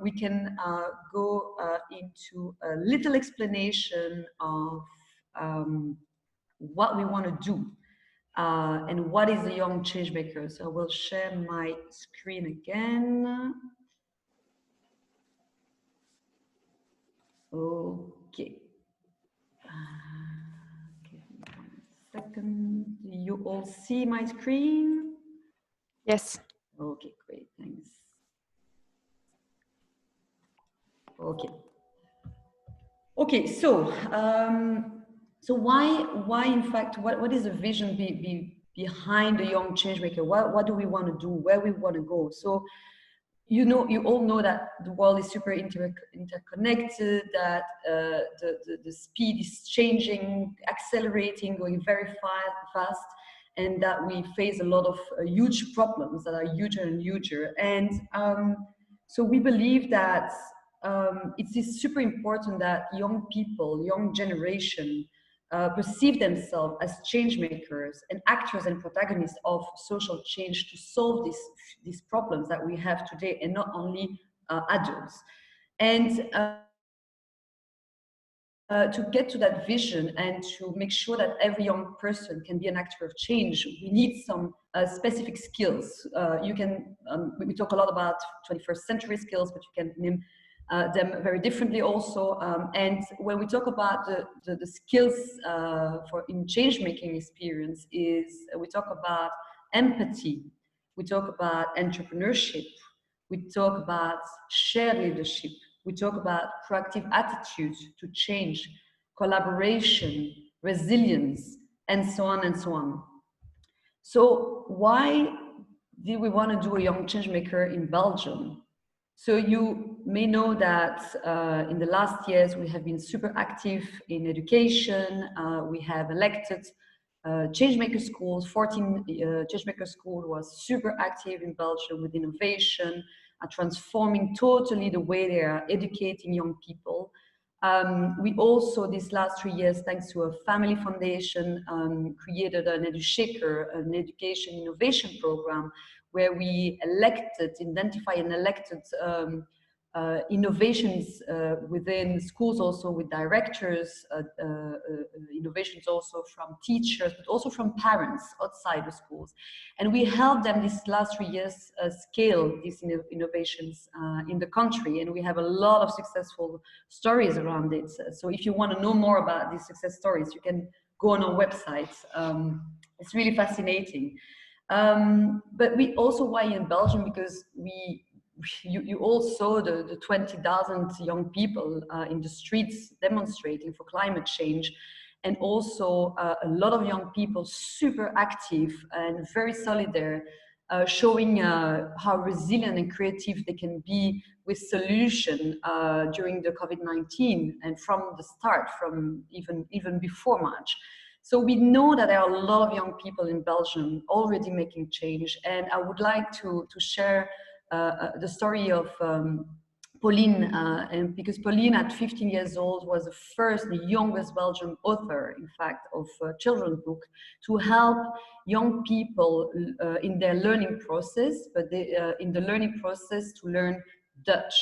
we can go into a little explanation of what we want to do and what is a young change maker. So I will share my screen again. Okay. Give me 1 second. Do you all see my screen? Yes. Okay, great, thanks. Okay. Okay, so so why in fact, what is the vision behind the young changemaker? What do we want to do? Where we want to go? So you all know that the world is super interconnected, that the speed is changing, accelerating, going very fast, and that we face a lot of huge problems that are huger and huger. And so we believe that it is super important that young people, young generation, perceive themselves as change makers and actors and protagonists of social change to solve these problems that we have today, and not only adults. And to get to that vision and to make sure that every young person can be an actor of change, we need some specific skills. We talk a lot about 21st century skills, but you can name them very differently also. And when we talk about the skills for in change-making experience, we talk about empathy, we talk about entrepreneurship, we talk about shared leadership, we talk about proactive attitude to change, collaboration, resilience, and so on and so on. So why did we want to do a young changemaker in Belgium? So you may know that in the last years we have been super active in education. We have elected changemaker schools. 14 changemaker schools was super active in Belgium with innovation, transforming totally the way they are educating young people. We also, these last 3 years, thanks to a family foundation, created an Educator, an education innovation program, where we identify and elected innovations within schools, also with directors, innovations also from teachers, but also from parents outside the schools. And we helped them these last 3 years scale these innovations in the country. And we have a lot of successful stories around it. So if you want to know more about these success stories, you can go on our website. It's really fascinating. But we also, why in Belgium? Because you all saw the 20,000 young people in the streets demonstrating for climate change, and also a lot of young people super active and very solidarity, showing how resilient and creative they can be with solution during the COVID-19 and from the start, from even before March. So we know that there are a lot of young people in Belgium already making change, and I would like to share the story of Pauline, and because Pauline at 15 years old was the youngest Belgian author, in fact, of a children's book, to help young people in their learning process, but in the learning process to learn Dutch.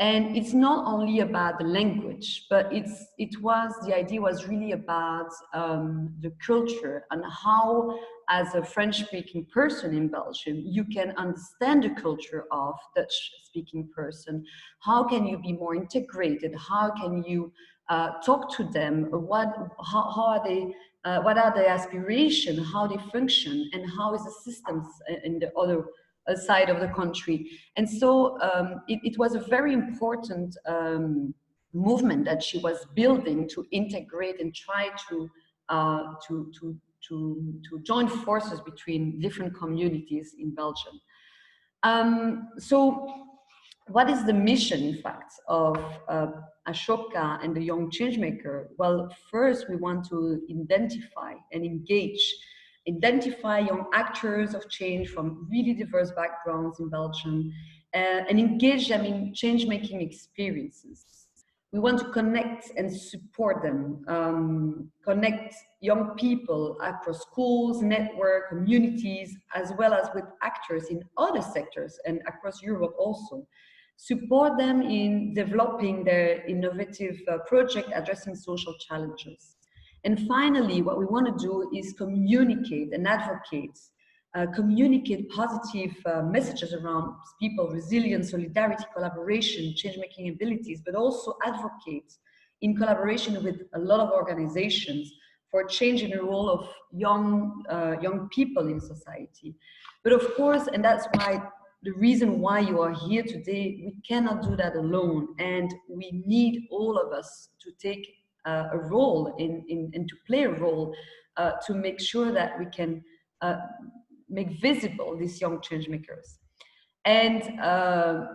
And it's not only about the language, but the idea was really about the culture and how, as a French-speaking person in Belgium, you can understand the culture of Dutch-speaking person. How can you be more integrated? How can you talk to them? What are their aspirations? How they function? And how is the systems in the other side of the country? And so it was a very important movement that she was building to integrate and try to join forces between different communities in Belgium. So what is the mission, in fact, of Ashoka and the Young Changemaker? Well, first we want to identify and identify young actors of change from really diverse backgrounds in Belgium, and engage them in change-making experiences. We want to connect and support them, connect young people across schools, network, communities, as well as with actors in other sectors and across Europe also. support them in developing their innovative project addressing social challenges. And finally, what we want to do is communicate and advocate, communicate positive messages around people, resilience, solidarity, collaboration, change-making abilities, but also advocate in collaboration with a lot of organizations for changing the role of young people in society. But of course, and that's why the reason why you are here today, we cannot do that alone, and we need all of us to take a role and to play a role to make sure that we can make visible these young change makers. And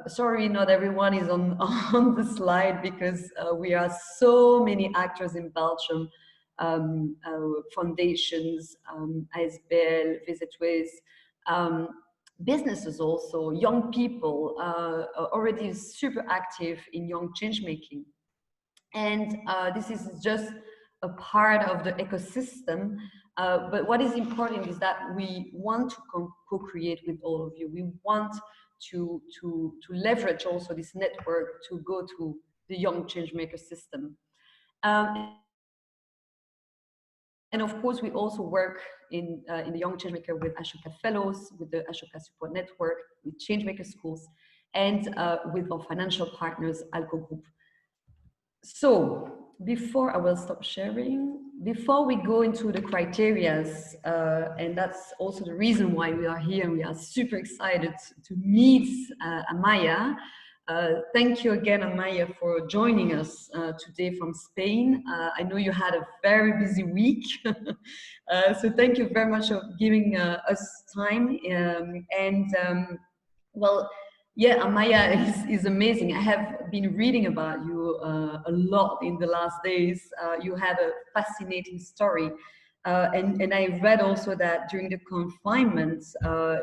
sorry, not everyone is on, on the slide because we are so many actors in Belgium, foundations, ASBL, Visitways, businesses also, young people already super active in young change making. And this is just a part of the ecosystem. But what is important is that we want to co-create with all of you. We want to leverage also this network to go to the young changemaker system. And of course, we also work in the Young Changemaker with Ashoka Fellows, with the Ashoka Support Network, with Changemaker Schools, and with our financial partners, Alco Group. So before I will stop sharing, before we go into the criterias, and that's also the reason why we are here, and we are super excited to meet Amaya. Thank you again, Amaya, for joining us today from Spain. I know you had a very busy week, so thank you very much for giving us time. Well, yeah, Amaya is amazing. I have been reading about you a lot in the last days. You had a fascinating story. And I read also that during the confinement,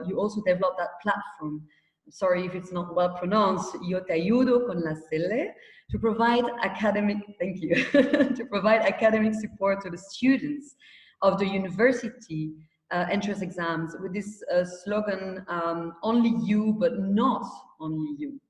you also developed that platform. Sorry if it's not well pronounced, Yo te ayudo con la cele, to provide academic, thank you, to provide academic support to the students of the university entrance exams with this slogan, only you, but not only you.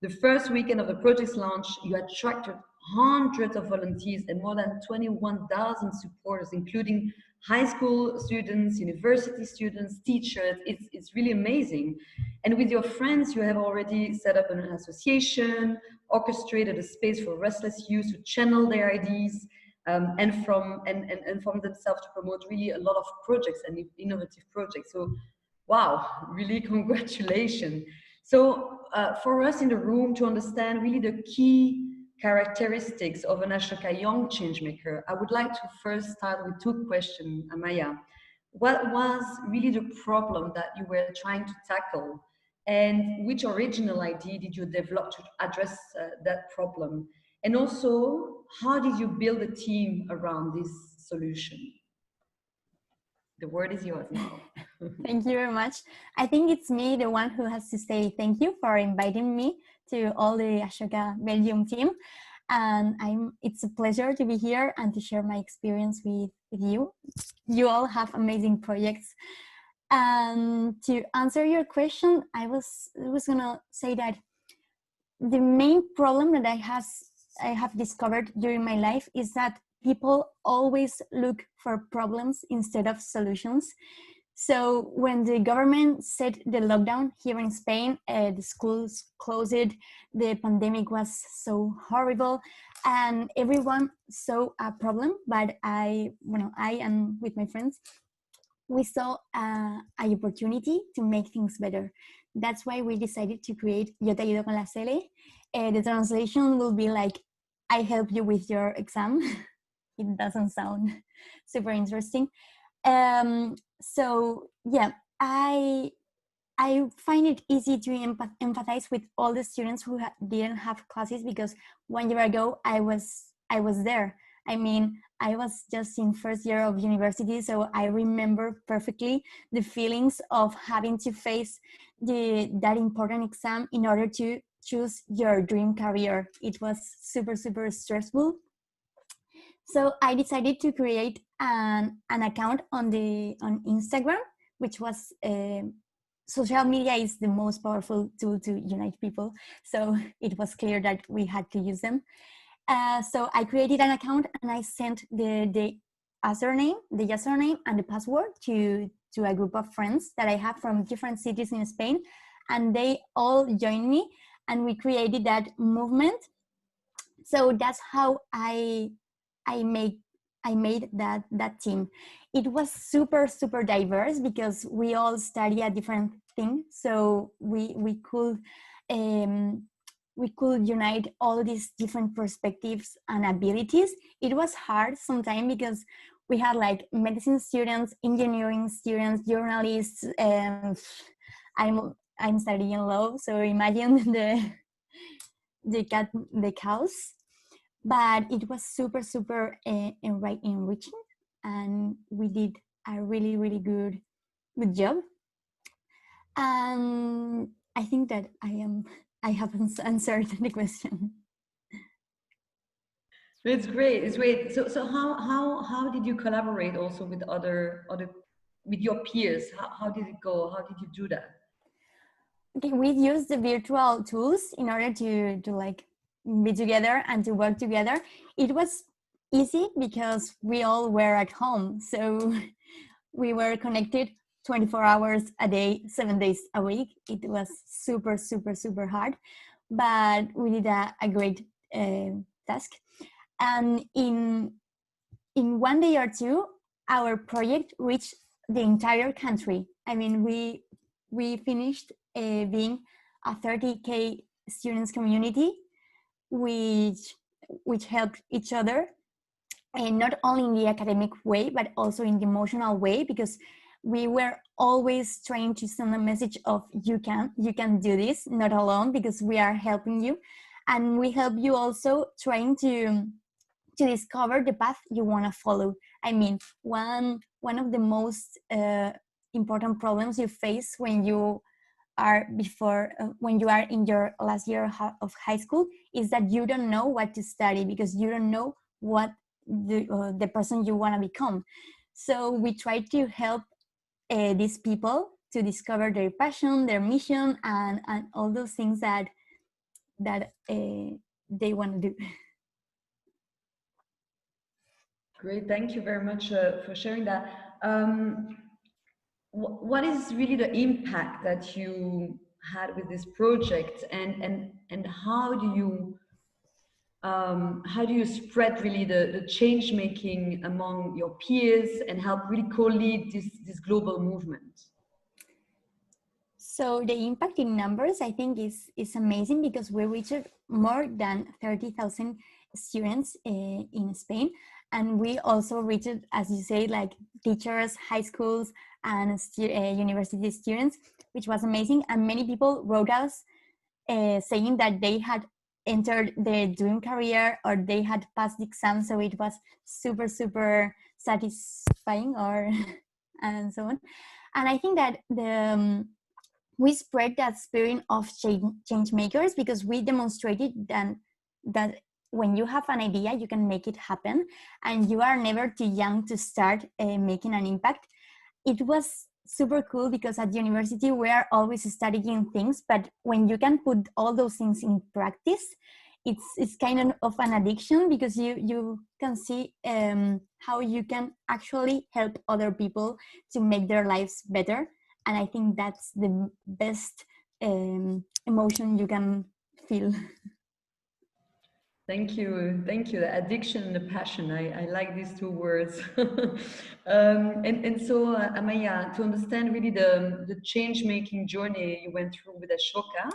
The first weekend of the project's launch, you attracted hundreds of volunteers and more than 21,000 supporters, including high school students, university students, teachers. It's really amazing. And with your friends, you have already set up an association, orchestrated a space for restless youth to channel their ideas, and from themselves to promote really a lot of projects and innovative projects. So, wow, really congratulations. So for us in the room to understand really the key characteristics of an Ashoka young changemaker, I would like to first start with two questions, Amaya. What was really the problem that you were trying to tackle? And which original idea did you develop to address that problem? And also, how did you build a team around this solution? The word is yours now. Thank you very much. I think it's me, the one who has to say thank you for inviting me to all the Ashoka Belgium team. And it's a pleasure to be here and to share my experience with you. You all have amazing projects. And to answer your question, I was gonna say that the main problem that I have discovered during my life is that people always look for problems instead of solutions. So when the government set the lockdown here in Spain, the schools closed, the pandemic was so horrible, and everyone saw a problem. But I and with my friends, we saw an opportunity to make things better. That's why we decided to create Yo te ayudo con la cele. The translation will be like, I help you with your exam. It doesn't sound super interesting. So yeah, I find it easy to empathize with all the students who didn't have classes, because 1 year ago I was there. I mean, I was just in first year of university, so I remember perfectly the feelings of having to face that important exam in order to choose your dream career. It was super, super stressful. So I decided to create an account on Instagram, which was social media is the most powerful tool to unite people. So it was clear that we had to use them. So I created an account and I sent the username and the password to a group of friends that I have from different cities in Spain, and they all joined me, and we created that movement. So that's how I made that team. It was super diverse because we all study a different thing, so um, we could unite all these different perspectives and abilities. It was hard sometimes because we had like medicine students, engineering students, journalists, and I'm studying law, so imagine the chaos. But it was super enriching, and we did a really good job. And I think that I haven't answered the question. It's great. It's great. So how did you collaborate also with other with your peers? How did it go? How did you do that? Okay, we used the virtual tools in order to like be together and to work together. It was easy because we all were at home, so we were connected 24 hours a day, 7 days a week. It was super hard, but we did a great task. And in 1 day or two, our project reached the entire country. I mean, we finished being a 30K students community, which helped each other, and not only in the academic way but also in the emotional way, because we were always trying to send a message of you can do this, not alone, because we are helping you, and we help you also trying to discover the path you want to follow. I mean, one of the most important problems you face when you are when you are in your last year of high school is that you don't know what to study because you don't know what the person you want to become. So we try to help these people to discover their passion, their mission, and all those things that they want to do. Great. Thank you very much for sharing that. What is really the impact that you had with this project, and how do you spread really the change making among your peers and help really co-lead this global movement? So the impact in numbers, I think, is amazing because we reached more than 30,000 students in Spain, and we also reached, as you say, like teachers, high schools, and university students, which was amazing. And many people wrote us saying that they had entered their dream career or they had passed the exam, so it was super satisfying, or and so on. And I think that we spread that spirit of change makers because we demonstrated that when you have an idea, you can make it happen, and you are never too young to start making an impact. It was super cool because at university we are always studying things, but when you can put all those things in practice, it's kind of an addiction because you can see how you can actually help other people to make their lives better. And I think that's the best emotion you can feel. Thank you. Thank you. The addiction and the passion. I like these two words. And so, Amaya, to understand really the change making journey you went through with Ashoka,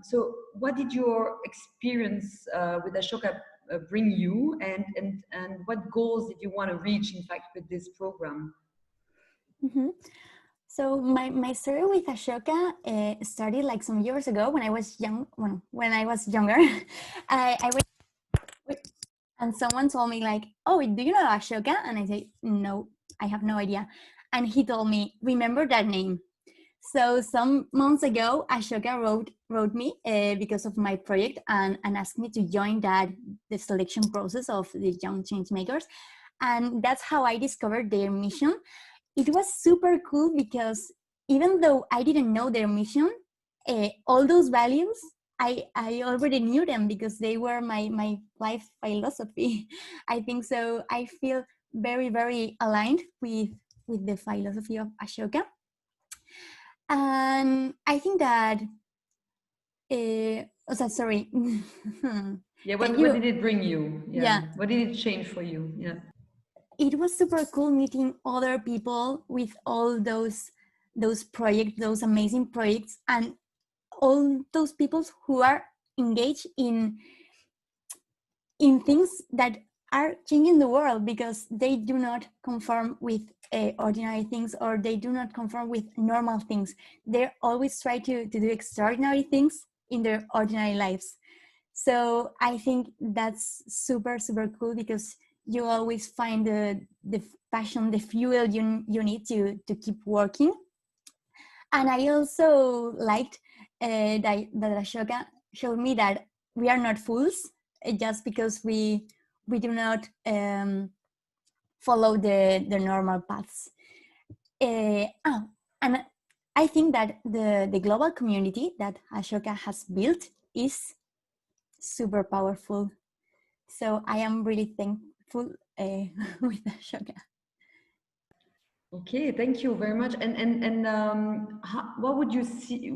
so what did your experience with Ashoka bring you, and what goals did you want to reach, in fact, with this program? Mm-hmm. So my story with Ashoka started like some years ago when I was young. When I was younger, I was, and someone told me like, "Oh, do you know Ashoka?" And I say, "No, I have no idea." And he told me, "Remember that name." So some months ago, Ashoka wrote me because of my project and asked me to join the selection process of the young change makers, and that's how I discovered their mission. It was super cool because even though I didn't know their mission, all those values, I already knew them because they were my life philosophy. I think so. I feel very, very aligned with the philosophy of Ashoka. And I think that, sorry. Yeah, Can what you? did it bring you? Yeah. Yeah, What did it change for you? Yeah. it was super cool meeting other people with all those projects, those amazing projects, and all those people who are engaged in things that are changing the world because they do not conform with ordinary things, or they do not conform with normal things. They always try to do extraordinary things in their ordinary lives. So I think that's super, super cool because you always find the passion, the fuel you need to keep working. And I also liked that Ashoka showed me that we are not fools just because we do not follow the normal paths. And I think that the global community that Ashoka has built is super powerful. So I am really thankful with Ashoka. Okay, thank you very much. What would you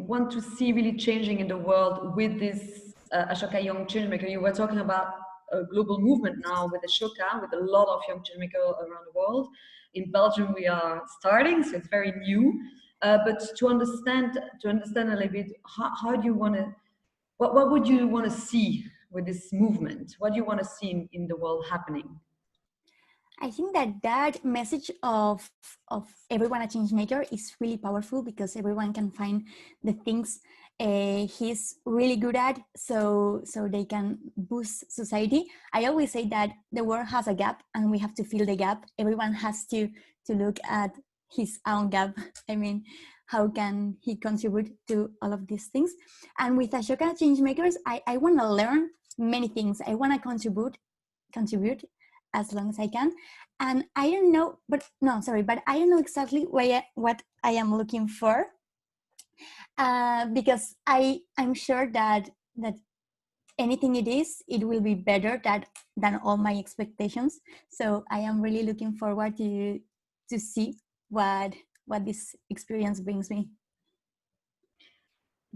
want to see really changing in the world with this Ashoka Young Changemaker? You were talking about a global movement now with Ashoka, with a lot of young changemakers around the world. In Belgium, we are starting, so it's very new. But to understand a little bit, how do you want to? What would you want to see with this movement? What do you want to see in the world happening? I think that message of everyone a change maker is really powerful because everyone can find the things he's really good at, so they can boost society. I always say that the world has a gap and we have to fill the gap. Everyone has to look at his own gap. I mean, how can he contribute to all of these things? And with Ashoka Changemakers, I want to learn many things. I want to contribute as long as I can. And I don't know, but I don't know exactly what I am looking for, because I'm sure that anything it will be better than all my expectations. So I am really looking forward to see what this experience brings me.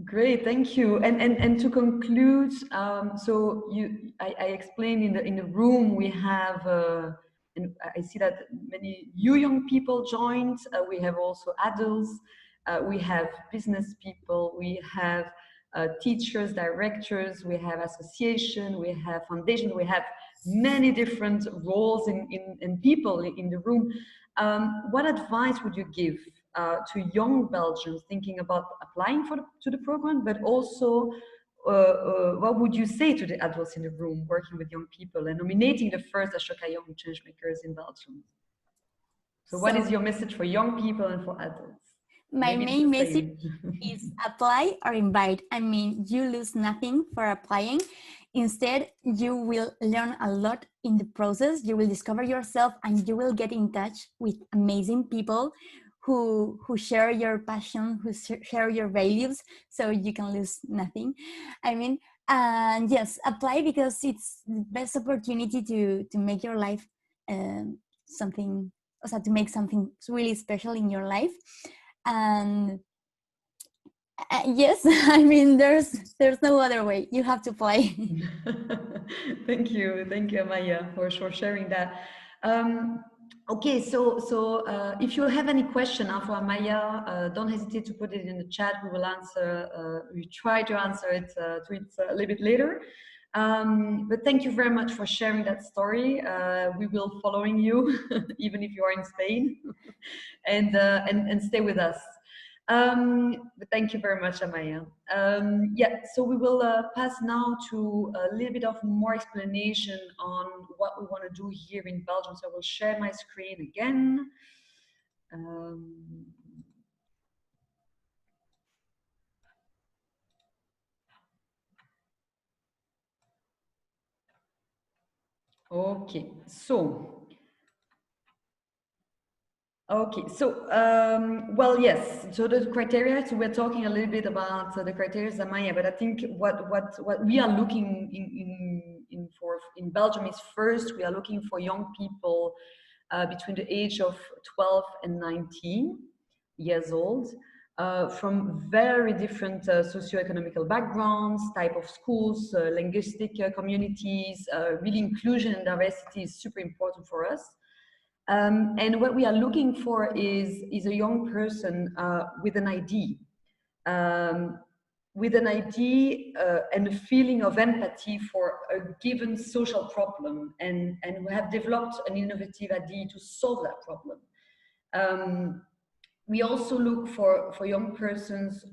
Great, thank you. And to conclude, I explained in the room we have, and I see that many new young people joined. We have also adults. We have business people. We have teachers, directors. We have association. We have foundation. We have many different roles in people in the room. What advice would you give to young Belgians thinking about applying to the program, but also what would you say to the adults in the room working with young people and nominating the first Ashoka Young Changemakers in Belgium? So what is your message for young people and for adults? My Maybe it's main the message same. is apply or invite. I mean, you lose nothing for applying. Instead, you will learn a lot in the process. You will discover yourself and you will get in touch with amazing people who share your passion, who share your values, so you can lose nothing. I mean, and yes, apply because it's the best opportunity to make your life something, also to make something really special in your life. And yes, I mean, there's no other way. You have to play. Thank you, Amaya, for sharing that. Okay, if you have any question for Amaya, don't hesitate to put it in the chat. We will answer. We try to answer it to it a little bit later. But thank you very much for sharing that story. We will following you, even if you are in Spain, and stay with us. But thank you very much, Amaya. Yeah, so we will pass now to a little bit of more explanation on what we want to do here in Belgium. So I will share my screen again. Okay, so Okay, so well, yes. So the criteria. So we're talking a little bit about the criteria, Zamaya. But I think what we are looking in Belgium is, first we are looking for young people between the age of 12 and 19 years old, from very different socioeconomical backgrounds, type of schools, linguistic communities. Really, inclusion and diversity is super important for us. And what we are looking for is a young person with an ID, um, and a feeling of empathy for a given social problem, and who have developed an innovative idea to solve that problem. We also look for young persons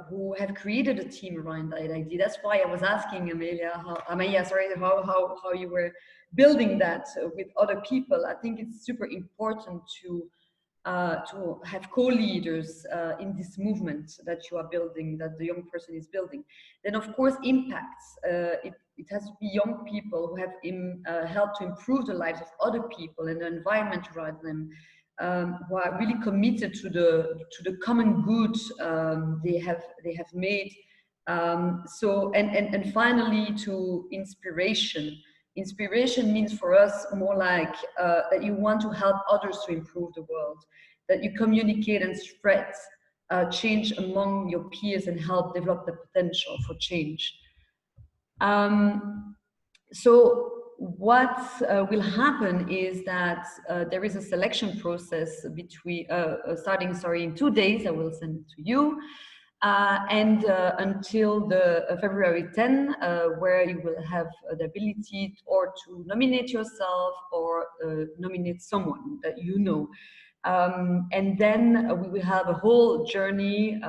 who have created a team around that idea. That's why I was asking how you were building that with other people. I think it's super important to have co-leaders in this movement that you are building, that the young person is building. Then, of course, impacts. It has to be young people who have helped to improve the lives of other people and the environment around them, who are really committed to the common good they have made. So and finally, to inspiration. Inspiration means for us more like that you want to help others to improve the world, that you communicate and spread change among your peers and help develop the potential for change. So what will happen is that there is a selection process between starting in 2 days. I will send it to you. And until the February 10, where you will have the ability or to nominate yourself or nominate someone that you know. And then we will have a whole journey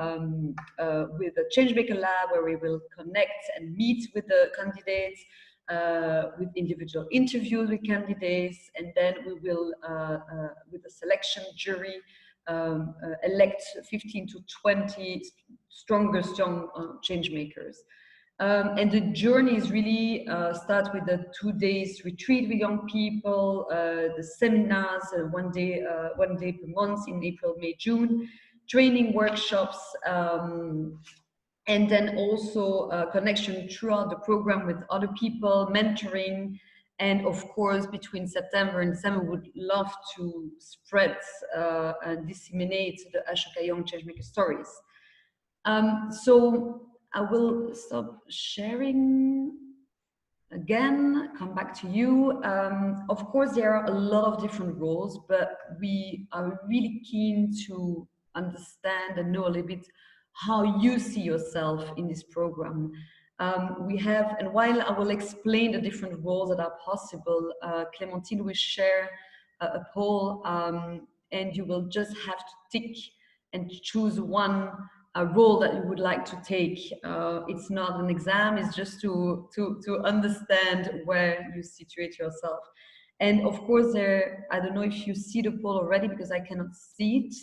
with the Changemaker Lab, where we will connect and meet with the candidates, with individual interviews with candidates, and then we will, with a selection jury, elect 15 to 20 strongest young change makers. And the journey is really starts with the 2 days retreat with young people, the seminars, one day per month in April, May, June, training workshops, and then also connection throughout the program with other people, mentoring. And of course, between September and December, we would love to spread and disseminate the Ashoka Young Changemaker stories. So I will stop sharing again, come back to you. Of course, there are a lot of different roles, but we are really keen to understand and know a little bit how you see yourself in this program. We have, and while I will explain the different roles that are possible, Clémentine will share a poll, and you will just have to tick and choose one role that you would like to take. It's not an exam, it's just to understand where you situate yourself. And of course, I don't know if you see the poll already, because I cannot see it.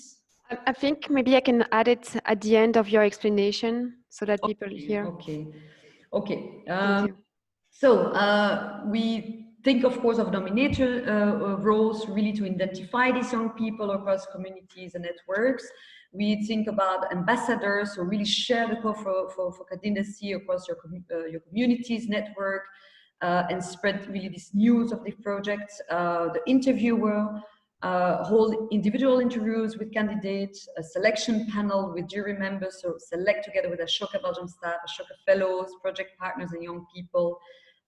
I think maybe I can add it at the end of your explanation so that people hear. Okay. Okay. Thank you. So we think, of course, of nominator roles, really to identify these young people across communities and networks. We think about ambassadors, who really share the call for candidacy across your communities, network, and spread really this news of the project. The interviewer, hold individual interviews with candidates, a selection panel with jury members, so select together with Ashoka Belgium staff, Ashoka fellows, project partners, and young people,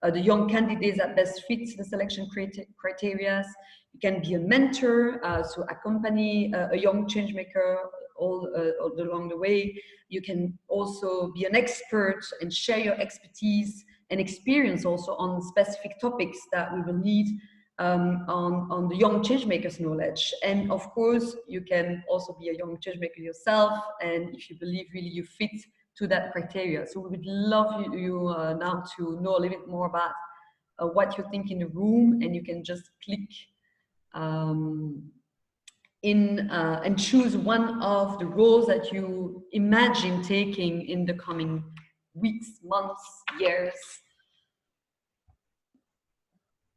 the young candidates that best fit the selection criteria. You can be a mentor, so accompany a young change maker all along the way. You can also be an expert and share your expertise and experience also on specific topics that we will need on the young changemakers knowledge. And of course, you can also be a young changemaker yourself, and if you believe really you fit to that criteria. So we would love you now to know a little bit more about what you think in the room, and you can just click and choose one of the roles that you imagine taking in the coming weeks, months, years.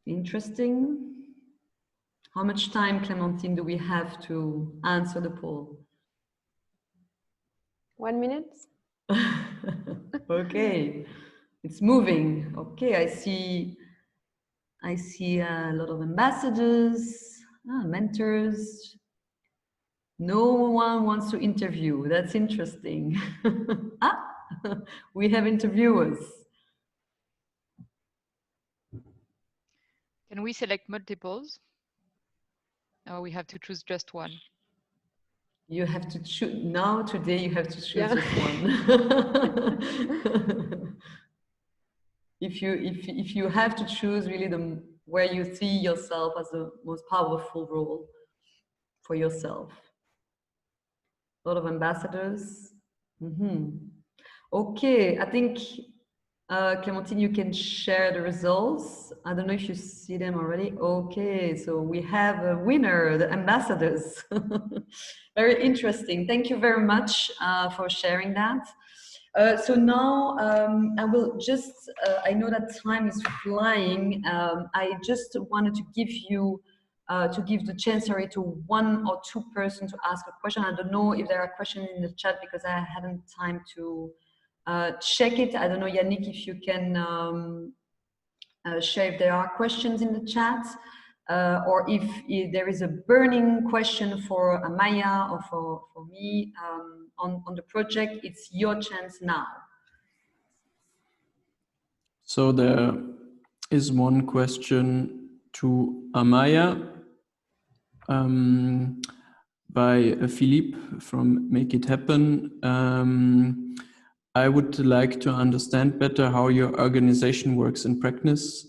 Interesting. How much time, Clémentine, do we have to answer the poll? 1 minute. Okay, it's moving. Okay, I see a lot of ambassadors, mentors. No one wants to interview. That's interesting. We have interviewers. Can we select multiples? Or we have to choose just one? You have to choose now. Today, you have to choose Yeah. just one. If you have to choose really where you see yourself as the most powerful role for yourself. A lot of ambassadors. Okay, I think Clémentine, you can share the results. I don't know if you see them already. Okay, so we have a winner, the ambassadors. Very interesting. Thank you very much for sharing that. So now I will just, I know that time is flying. I just wanted to give you, to give the chance sorry, to one or two persons to ask a question. I don't know if there are questions in the chat because I hadn't time to check it. I don't know, Yannick, if you can share if there are questions in the chat or if there is a burning question for Amaya or for me on the project. It's your chance now. So there is one question to Amaya by Philippe from Make It Happen. I would like to understand better how your organization works in practice.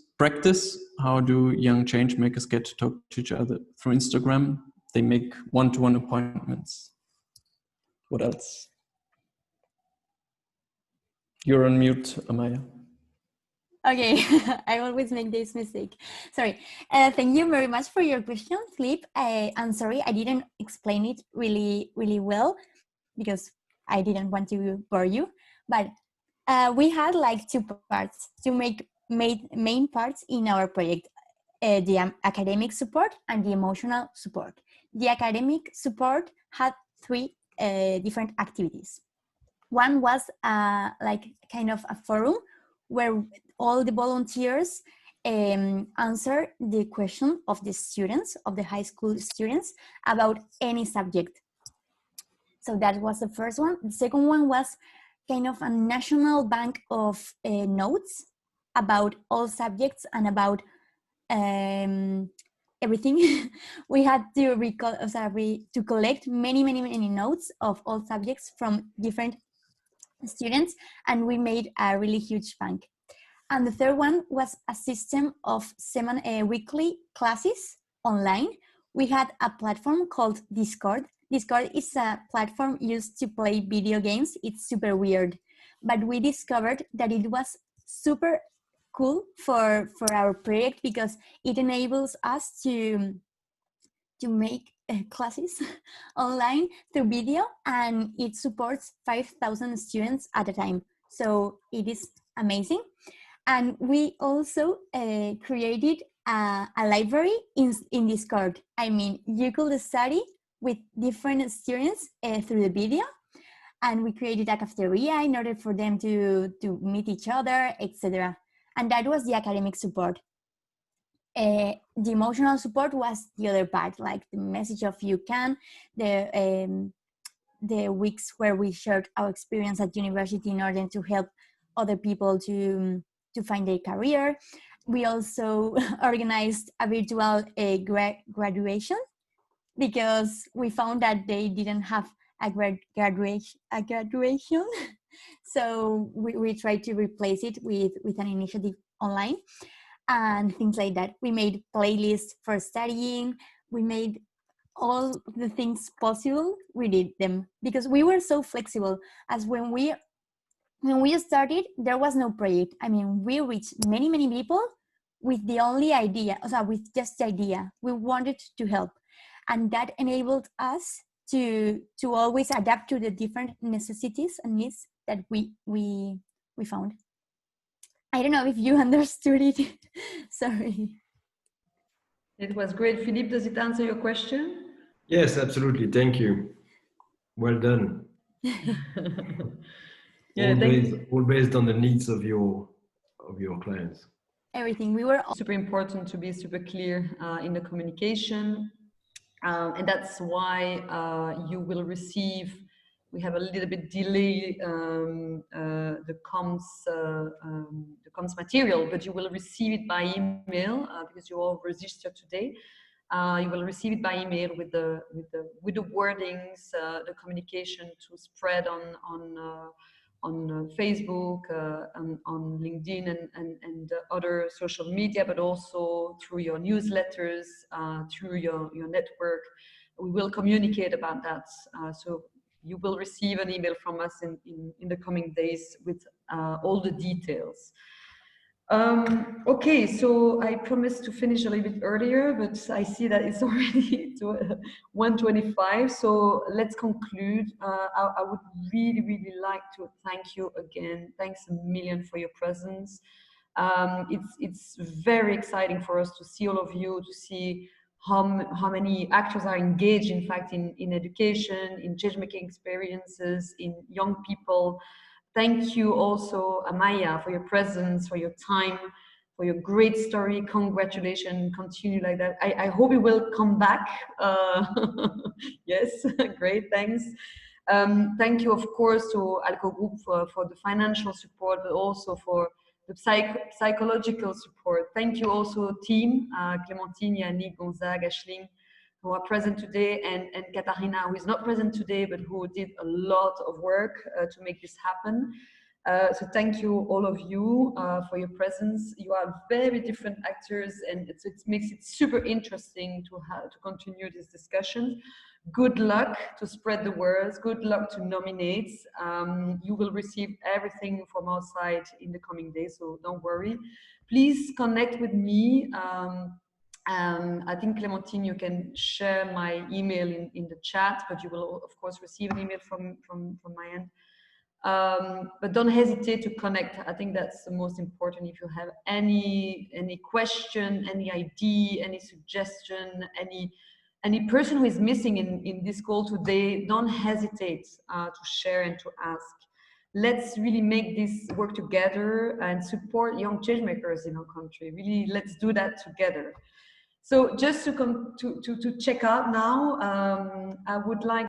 How do young change makers get to talk to each other through Instagram? They make one-to-one appointments. What else? You're on mute, Amaya. Okay, I always make this mistake. Sorry. Thank you very much for your question, Philippe. I'm sorry, I didn't explain it really well because I didn't want to bore you. But we had like two parts to make main parts in our project. The academic support and the emotional support. The academic support had three different activities. One was like kind of a forum where all the volunteers answer the question of the students, of the high school students, about any subject. So that was the first one. The second one was kind of a national bank of notes about all subjects and about everything. We had to collect many notes of all subjects from different students, and we made a really huge bank. And the third one was a system of weekly classes online. We had a platform called Discord. Discord is a platform used to play video games. It's super weird, but we discovered that it was super cool for our project because it enables us to make classes online through video, and it supports 5,000 students at a time. So it is amazing. And we also created a library in Discord. I mean, you could study with different students through the video, and we created a cafeteria in order for them to meet each other, etc. And that was the academic support. The emotional support was the other part, like the message of you can, the weeks where we shared our experience at university in order to help other people to find their career. We also organized a virtual graduation because we found that they didn't have a graduation. So we tried to replace it with an initiative online and things like that. We made playlists for studying. We made all the things possible. We did them because we were so flexible. As when we started, there was no project. I mean, we reached many people with the only idea, with just the idea. We wanted to help, and that enabled us to always adapt to the different necessities and needs that we found. I don't know if you understood it. Sorry. It was great. Philippe, does it answer your question? Yes, absolutely. Thank you. Well done. Yeah, thank you. All based on the needs of your clients. Everything. We were Super important to be super clear in the communication. And that's why you will receive, we have a little bit delay the comms material, but you will receive it by email because you all registered today. You will receive it by email with the wordings, the communication to spread on Facebook, on LinkedIn and other social media, but also through your newsletters, through your network. We will communicate about that. So you will receive an email from us in the coming days with all the details. Okay, so I promised to finish a little bit earlier, but I see that it's already 1:25. So let's conclude. I would really like to thank you again. Thanks a million for your presence. It's very exciting for us to see all of you, to see how many actors are engaged, in fact, in education, in change-making experiences, in young people. Thank you also, Amaya, for your presence, for your time, for your great story. Congratulations, continue like that. I hope you will come back. Yes, great, thanks. Thank you, of course, to Alco Group for the financial support, but also for the psychological support. Thank you also, team, Clémentine, Yannick, Gonzague, Ashling, who are present today, and Katarina, who is not present today, but who did a lot of work to make this happen. So thank you, all of you, for your presence. You are very different actors, and it makes it super interesting to continue this discussion. Good luck to spread the words. Good luck to nominate. You will receive everything from our side in the coming days, so don't worry. Please connect with me. I think, Clémentine, you can share my email in the chat, but you will, of course, receive an email from my end. But don't hesitate to connect. I think that's the most important. If you have any question, any idea, any suggestion, any person who is missing in this call today, don't hesitate to share and to ask. Let's really make this work together and support young changemakers in our country. Really, let's do that together. So just to check out now, I would like